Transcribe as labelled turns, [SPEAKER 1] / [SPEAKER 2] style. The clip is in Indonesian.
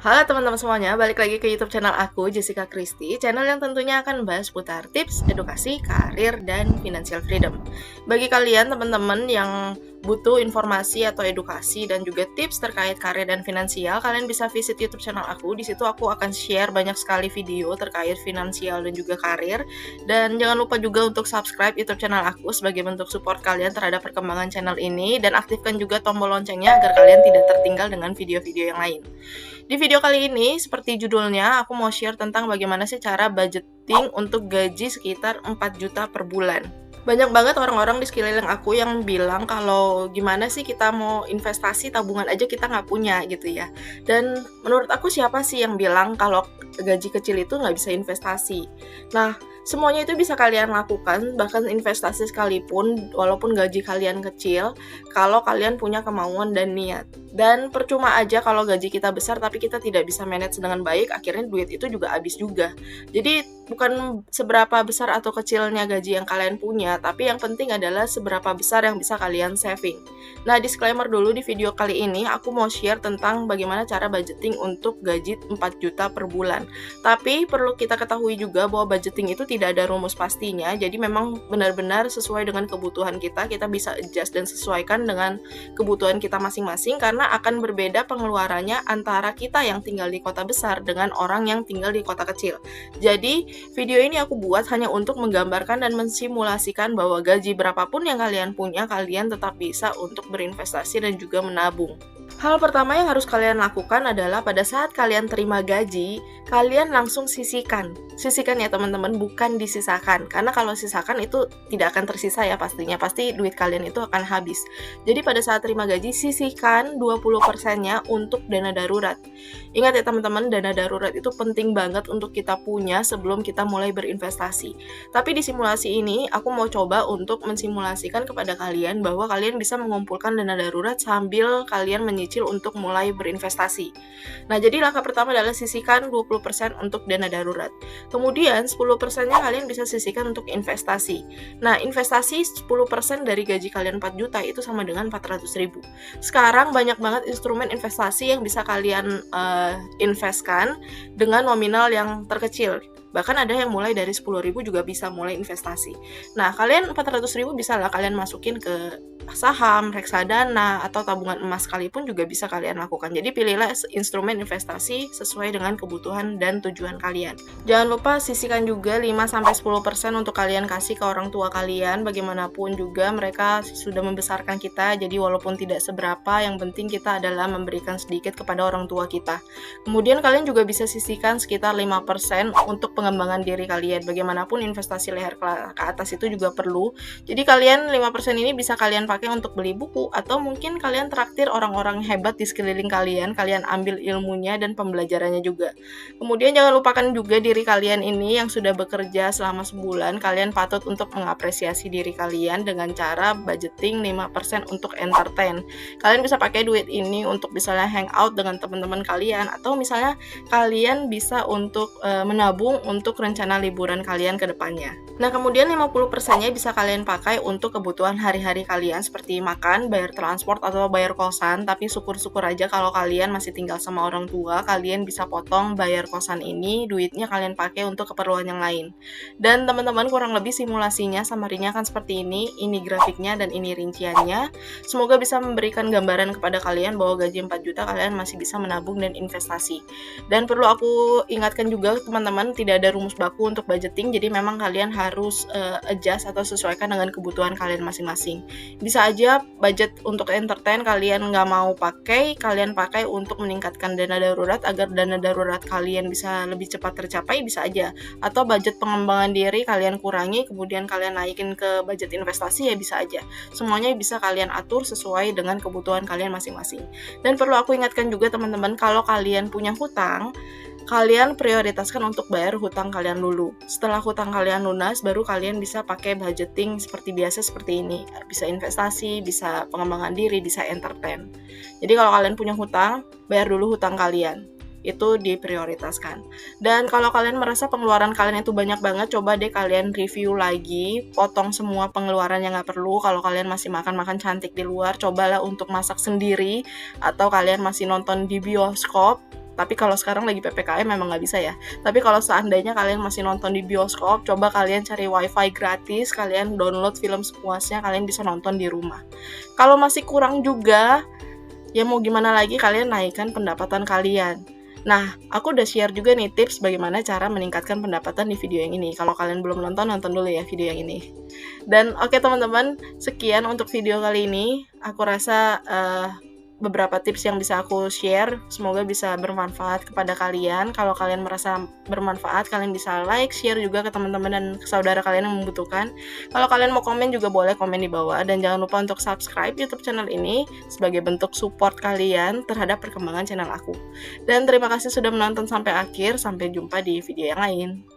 [SPEAKER 1] Halo teman-teman semuanya, balik lagi ke YouTube channel aku, Jessica Christy, channel yang tentunya akan membahas seputar tips, edukasi, karir, dan financial freedom. Bagi kalian teman-teman yang butuh informasi atau edukasi dan juga tips terkait karir dan finansial, kalian bisa visit YouTube channel aku. Di situ aku akan share banyak sekali video terkait finansial dan juga karir. Dan jangan lupa juga untuk subscribe YouTube channel aku sebagai bentuk support kalian terhadap perkembangan channel ini, dan aktifkan juga tombol loncengnya agar kalian tidak tertinggal dengan video-video yang lain. Di video kali ini, seperti judulnya, aku mau share tentang bagaimana sih cara budgeting untuk gaji sekitar 4 juta per bulan. Banyak banget orang-orang di sekeliling aku yang bilang kalau gimana sih kita mau investasi, tabungan aja kita nggak punya gitu ya. Dan menurut aku, siapa sih yang bilang kalau gaji kecil itu nggak bisa investasi? Nah, semuanya itu bisa kalian lakukan, bahkan investasi sekalipun, walaupun gaji kalian kecil, kalau kalian punya kemauan dan niat. Dan percuma aja kalau gaji kita besar tapi kita tidak bisa manage dengan baik, akhirnya duit itu juga habis juga. Jadi bukan seberapa besar atau kecilnya gaji yang kalian punya, tapi yang penting adalah seberapa besar yang bisa kalian saving. Nah, disclaimer dulu, di video kali ini aku mau share tentang bagaimana cara budgeting untuk gaji 4 juta per bulan. Tapi perlu kita ketahui juga bahwa budgeting itu tidak ada rumus pastinya, jadi memang benar-benar sesuai dengan kebutuhan kita bisa adjust dan sesuaikan dengan kebutuhan kita masing-masing, karena akan berbeda pengeluarannya antara kita yang tinggal di kota besar dengan orang yang tinggal di kota kecil. Jadi, video ini aku buat hanya untuk menggambarkan dan mensimulasikan bahwa gaji berapapun yang kalian punya, kalian tetap bisa untuk berinvestasi dan juga menabung. Hal pertama yang harus kalian lakukan adalah pada saat kalian terima gaji, kalian langsung sisihkan. Sisihkan ya teman-teman, bukan disisakan. Karena kalau sisakan itu tidak akan tersisa ya pastinya. Pasti duit kalian itu akan habis. Jadi pada saat terima gaji, sisihkan 20%-nya untuk dana darurat. Ingat ya teman-teman, dana darurat itu penting banget untuk kita punya sebelum kita mulai berinvestasi. Tapi di simulasi ini, aku mau coba untuk mensimulasikan kepada kalian bahwa kalian bisa mengumpulkan dana darurat sambil kalian menyicil untuk mulai berinvestasi. Nah, jadi langkah pertama adalah sisihkan 20% untuk dana darurat. Kemudian 10%-nya kalian bisa sisihkan untuk investasi. Nah, investasi 10% dari gaji kalian 4 juta itu sama dengan 400.000. Sekarang banyak banget instrumen investasi yang bisa kalian investkan dengan nominal yang terkecil. Bahkan ada yang mulai dari 10.000 juga bisa mulai investasi. Nah, kalian 400.000 bisa lah kalian masukin ke saham, reksadana, atau tabungan emas sekalipun juga bisa kalian lakukan. Jadi pilihlah instrumen investasi sesuai dengan kebutuhan dan tujuan kalian. Jangan lupa sisihkan juga 5-10% untuk kalian kasih ke orang tua kalian. Bagaimanapun juga mereka sudah membesarkan kita, jadi walaupun tidak seberapa, yang penting kita adalah memberikan sedikit kepada orang tua kita. Kemudian kalian juga bisa sisihkan sekitar 5% untuk pengembangan diri kalian. Bagaimanapun investasi leher ke atas itu juga perlu. Jadi kalian 5% ini bisa kalian pakai untuk beli buku, atau mungkin kalian traktir orang-orang hebat di sekeliling kalian ambil ilmunya dan pembelajarannya juga. Kemudian jangan lupakan juga diri kalian ini yang sudah bekerja selama sebulan, kalian patut untuk mengapresiasi diri kalian dengan cara budgeting 5% untuk entertain. Kalian bisa pakai duit ini untuk misalnya hangout dengan teman-teman kalian, atau misalnya kalian bisa untuk menabung untuk rencana liburan kalian ke depannya. Nah, kemudian 50%-nya bisa kalian pakai untuk kebutuhan hari-hari kalian seperti makan, bayar transport, atau bayar kosan. Tapi syukur-syukur aja kalau kalian masih tinggal sama orang tua, kalian bisa potong bayar kosan ini, duitnya kalian pakai untuk keperluan yang lain. Dan teman-teman, kurang lebih simulasinya, summary-nya kan seperti ini grafiknya dan ini rinciannya. Semoga bisa memberikan gambaran kepada kalian bahwa gaji 4 juta kalian masih bisa menabung dan investasi. Dan perlu aku ingatkan juga teman-teman, tidak ada rumus baku untuk budgeting, jadi memang kalian harus adjust atau sesuaikan dengan kebutuhan kalian masing-masing. Bisa aja budget untuk entertain kalian nggak mau pakai, kalian pakai untuk meningkatkan dana darurat agar dana darurat kalian bisa lebih cepat tercapai, bisa aja. Atau budget pengembangan diri kalian kurangi, kemudian kalian naikin ke budget investasi, ya bisa aja. Semuanya bisa kalian atur sesuai dengan kebutuhan kalian masing-masing. Dan perlu aku ingatkan juga teman-teman, kalau kalian punya hutang, kalian prioritaskan untuk bayar hutang kalian dulu. Setelah hutang kalian lunas, baru kalian bisa pakai budgeting seperti biasa seperti ini. Bisa investasi, bisa pengembangan diri, bisa entertain. Jadi kalau kalian punya hutang, bayar dulu hutang kalian. Itu diprioritaskan. Dan kalau kalian merasa pengeluaran kalian itu banyak banget, coba deh kalian review lagi, potong semua pengeluaran yang nggak perlu. Kalau kalian masih makan-makan cantik di luar, cobalah untuk masak sendiri, atau kalian masih nonton di bioskop, Tapi kalau sekarang lagi PPKM memang nggak bisa ya. Tapi kalau seandainya kalian masih nonton di bioskop, coba kalian cari wifi gratis, kalian download film sepuasnya, kalian bisa nonton di rumah. Kalau masih kurang juga, ya mau gimana lagi, kalian naikkan pendapatan kalian. Nah, aku udah share juga nih tips bagaimana cara meningkatkan pendapatan di video yang ini. Kalau kalian belum nonton, nonton dulu ya video yang ini. Dan oke teman-teman, sekian untuk video kali ini. Aku rasa beberapa tips yang bisa aku share, semoga bisa bermanfaat kepada kalian. Kalau kalian merasa bermanfaat, kalian bisa like, share juga ke teman-teman dan ke saudara kalian yang membutuhkan. Kalau kalian mau komen juga boleh komen di bawah, dan jangan lupa untuk subscribe YouTube channel ini sebagai bentuk support kalian terhadap perkembangan channel aku. Dan terima kasih sudah menonton sampai akhir, sampai jumpa di video yang lain.